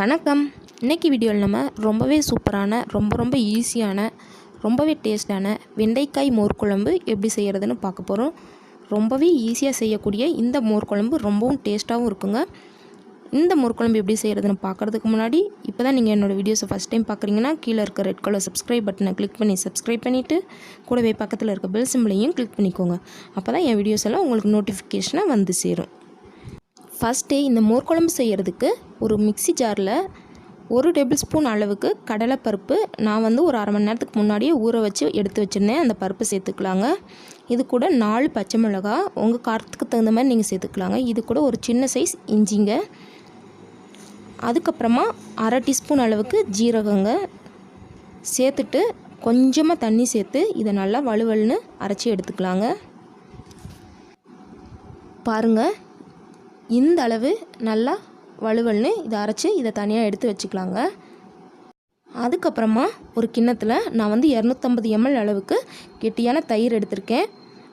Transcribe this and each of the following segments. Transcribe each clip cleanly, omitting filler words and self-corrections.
வணக்கம். இன்றைக்கி வீடியோவில் நம்ம ரொம்பவே சூப்பரான ரொம்ப ஈஸியான ரொம்பவே டேஸ்டான வெண்டைக்காய் மோர் குழம்பு எப்படி செய்கிறதுன்னு பார்க்க போகிறோம். ரொம்பவே ஈஸியாக செய்யக்கூடிய இந்த மோர் குழம்பு ரொம்பவும் டேஸ்ட்டாகவும் இருக்குங்க. இந்த மோர் குழம்பு எப்படி செய்கிறதுன்னு பார்க்குறதுக்கு முன்னாடி இப்போ தான் நீங்கள் என்னோடய வீடியோஸை ஃபஸ்ட் டைம் பார்க்குறீங்கன்னா கீழே இருக்க ரெட் கலர் சப்ஸ்கிரைப் பட்டனை கிளிக் பண்ணி சப்ஸ்கிரைப் பண்ணிவிட்டு கூடவே பக்கத்தில் இருக்க பெல் சிம்பிளையும் கிளிக் பண்ணிக்கோங்க. அப்போ தான் என் வீடியோஸ் எல்லாம் உங்களுக்கு நோட்டிஃபிகேஷனாக வந்து சேரும். ஃபஸ்ட்டு இந்த மோர் குழம்பு செய்கிறதுக்கு ஒரு மிக்ஸி ஜாரில் 1 டேபிள் ஸ்பூன் அளவுக்கு கடலைப்பருப்பு நான் ஒரு அரை மணி நேரத்துக்கு முன்னாடியே ஊற வச்சு எடுத்து வச்சுருந்தேன். அந்த பருப்பு சேர்த்துக்கலாங்க. இது கூட 4 பச்சை மிளகா உங்கள் காரத்துக்கு தகுந்த மாதிரி நீங்கள் சேர்த்துக்கலாங்க. இது கூட ஒரு சின்ன சைஸ் இஞ்சிங்க. அதுக்கப்புறமா அரை டீஸ்பூன் அளவுக்கு ஜீரகங்க சேர்த்துட்டு கொஞ்சமாக தண்ணி சேர்த்து இதை நல்லா வலுவலுன்னு அரைச்சி எடுத்துக்கலாங்க. பாருங்கள், இந்த அளவு நல்லா வலுவல்னு இதை அரைச்சி இதை தனியாக எடுத்து வச்சுக்கலாங்க. அதுக்கப்புறமா ஒரு கிண்ணத்தில் நான் 250 ml அளவுக்கு கெட்டியான தயிர் எடுத்திருக்கேன்.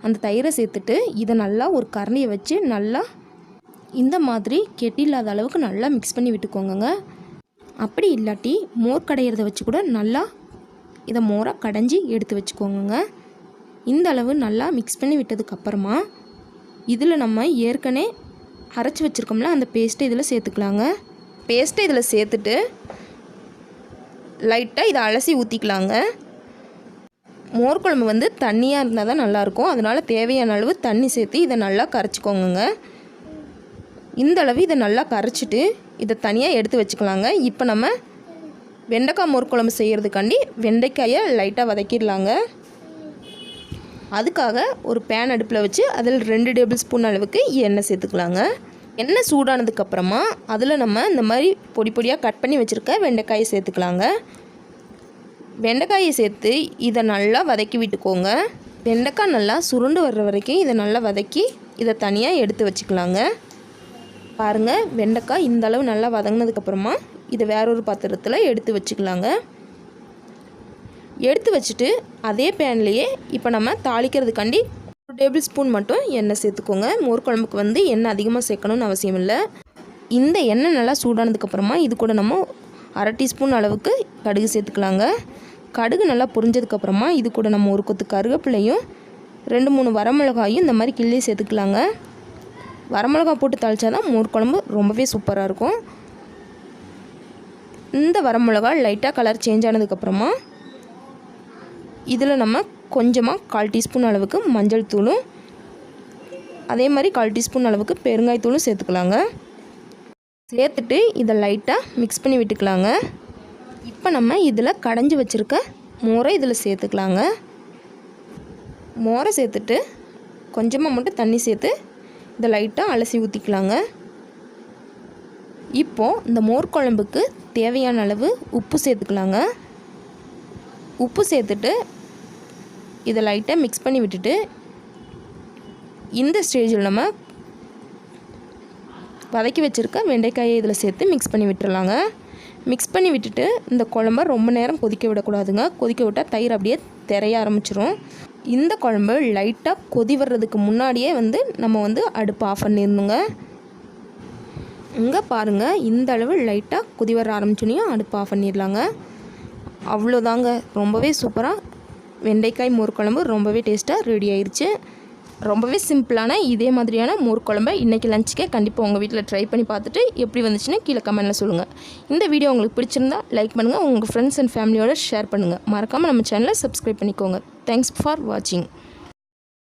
அந்த தயிரை சேர்த்துட்டு இதை நல்லா ஒரு கரண்டியை வச்சு நல்லா இந்த மாதிரி கெட்டி இல்லாத அளவுக்கு நல்லா மிக்ஸ் பண்ணி விட்டுக்கோங்க. அப்படி இல்லாட்டி மோர் கடையிறத வச்சு கூட நல்லா இதை மோராக கடைஞ்சி எடுத்து வச்சுக்கோங்க. இந்த அளவு நல்லா மிக்ஸ் பண்ணி விட்டதுக்கப்புறமா இதில் நம்ம ஏற்கனவே அரைச்சி வச்சுருக்கோம்ல அந்த பேஸ்ட்டை இதில் சேர்த்துக்கலாங்க. பேஸ்ட்டை இதில் சேர்த்துட்டு லைட்டாக இதை அலசி ஊற்றிக்கலாங்க. மோர் குழம்பு தண்ணியாக இருந்தால் தான் நல்லாயிருக்கும். அதனால் தேவையான அளவு தண்ணி சேர்த்து இதை நல்லா கரைச்சிக்கோங்க. இந்த அளவு இதை நல்லா கரைச்சிட்டு இதை தனியாக எடுத்து வச்சுக்கலாங்க. இப்போ நம்ம வெண்டைக்காய் மோர் குழம்பு செய்கிறதுக்காண்டி வெண்டைக்காயை லைட்டாக வதக்கிடலாங்க. அதுக்காக ஒரு பேன் அடுப்பில் வச்சு அதில் 2 டேபிள் ஸ்பூன் அளவுக்கு எண்ணெய் சேர்த்துக்கலாங்க. எண்ணெய் சூடானதுக்கப்புறமா அதில் நம்ம இந்த மாதிரி பொடி பொடியாக கட் பண்ணி வச்சுருக்க வெண்டைக்காயை சேர்த்துக்கலாங்க. வெண்டைக்காயை சேர்த்து இதை நல்லா வதக்கி விட்டுக்கோங்க. வெண்டைக்காய் நல்லா சுருண்டு வர்ற வரைக்கும் இதை நல்லா வதக்கி இதை தனியாக எடுத்து வச்சுக்கலாங்க. பாருங்கள், வெண்டைக்காய் இந்த அளவு நல்லா வதங்கினதுக்கப்புறமா இதை வேறொரு பாத்திரத்தில் எடுத்து வச்சுக்கலாங்க. எடுத்து வச்சுட்டு அதே பேன்லேயே இப்போ நம்ம தாளிக்கிறதுக்காண்டி 1 டேபிள் ஸ்பூன் மட்டும் எண்ணெய் சேர்த்துக்கோங்க. மோர் குழம்புக்கு எண்ணெய் அதிகமாக சேர்க்கணும்னு அவசியம் இல்லை. இந்த எண்ணெய் நல்லா சூடானதுக்கப்புறமா இது கூட நம்ம அரை டீஸ்பூன் அளவுக்கு கடுகு சேர்த்துக்கலாங்க. கடுகு நல்லா பொரிஞ்சதுக்கப்புறமா இது கூட நம்ம ஒரு கொத்து கருவேப்பிலையும் 2-3 வரமிளகாயும் இந்த மாதிரி கிள்ளி சேர்த்துக்கலாங்க. வரமிளகா போட்டு தாளித்தா தான் மோர் குழம்பு ரொம்பவே சூப்பராக இருக்கும். இந்த வரமிளகா லைட்டாக கலர் சேஞ்ச் ஆனதுக்கப்புறமா இதில் நம்ம கொஞ்சமாக 1/4 டீஸ்பூன் அளவுக்கு மஞ்சள் தூளும் அதே மாதிரி 1/4 டீஸ்பூன் அளவுக்கு பெருங்காயத்தூளும் சேர்த்துக்கலாங்க. சேர்த்துட்டு இதை லைட்டாக மிக்ஸ் பண்ணி விட்டுக்கலாங்க. இப்போ நம்ம இதில் கடைஞ்சி வச்சுருக்க மோரை இதில் சேர்த்துக்கலாங்க. மோரை சேர்த்துட்டு கொஞ்சமாக மட்டும் தண்ணி சேர்த்து இதை லைட்டாக அலசி ஊற்றிக்கலாங்க. இப்போது இந்த மோர் குழம்புக்கு தேவையான அளவு உப்பு சேர்த்துக்கலாங்க. உப்பு சேர்த்துட்டு இதை லைட்டாக மிக்ஸ் பண்ணி விட்டுட்டு இந்த ஸ்டேஜில் நம்ம வதக்கி வச்சுருக்க வெண்டைக்காயை இதில் சேர்த்து மிக்ஸ் பண்ணி விட்டுறலாங்க. மிக்ஸ் பண்ணி விட்டுட்டு இந்த குழம்ப ரொம்ப நேரம் கொதிக்க விடக்கூடாதுங்க. கொதிக்க விட்டால் தயிர் அப்படியே திரைய ஆரம்பிச்சிரும். இந்த குழம்பு லைட்டாக கொதி வர்றதுக்கு முன்னாடியே நம்ம அடுப்பு ஆஃப் பண்ணிடணுங்க. இங்கே பாருங்கள், இந்த அளவு லைட்டாக கொதி வர ஆரம்பிச்சோனையும் அடுப்பு ஆஃப் பண்ணிடலாங்க. அவ்வளோதாங்க, ரொம்பவே சூப்பராக வெண்டைக்காய் மோர் குழம்பு ரொம்பவே டேஸ்ட்டாக ரெடி ஆயிடுச்சு. ரொம்பவே சிம்பிளான இதே மாதிரியான மோர் குழம்பை இன்றைக்கி லஞ்சுக்கே கண்டிப்பாக உங்கள் வீட்டில் ட்ரை பண்ணி பார்த்துட்டு எப்படி வந்துச்சுன்னு கீழே கமெண்ட்டில் சொல்லுங்கள். இந்த வீடியோ உங்களுக்கு பிடிச்சிருந்தா லைக் பண்ணுங்கள், உங்கள் ஃப்ரெண்ட்ஸ் அண்ட் ஃபேமிலியோட ஷேர் பண்ணுங்கள். மறக்காமல் நம்ம சேனலை சப்ஸ்கிரைப் பண்ணிக்கோங்க. தேங்க்ஸ் ஃபார் வாட்சிங்.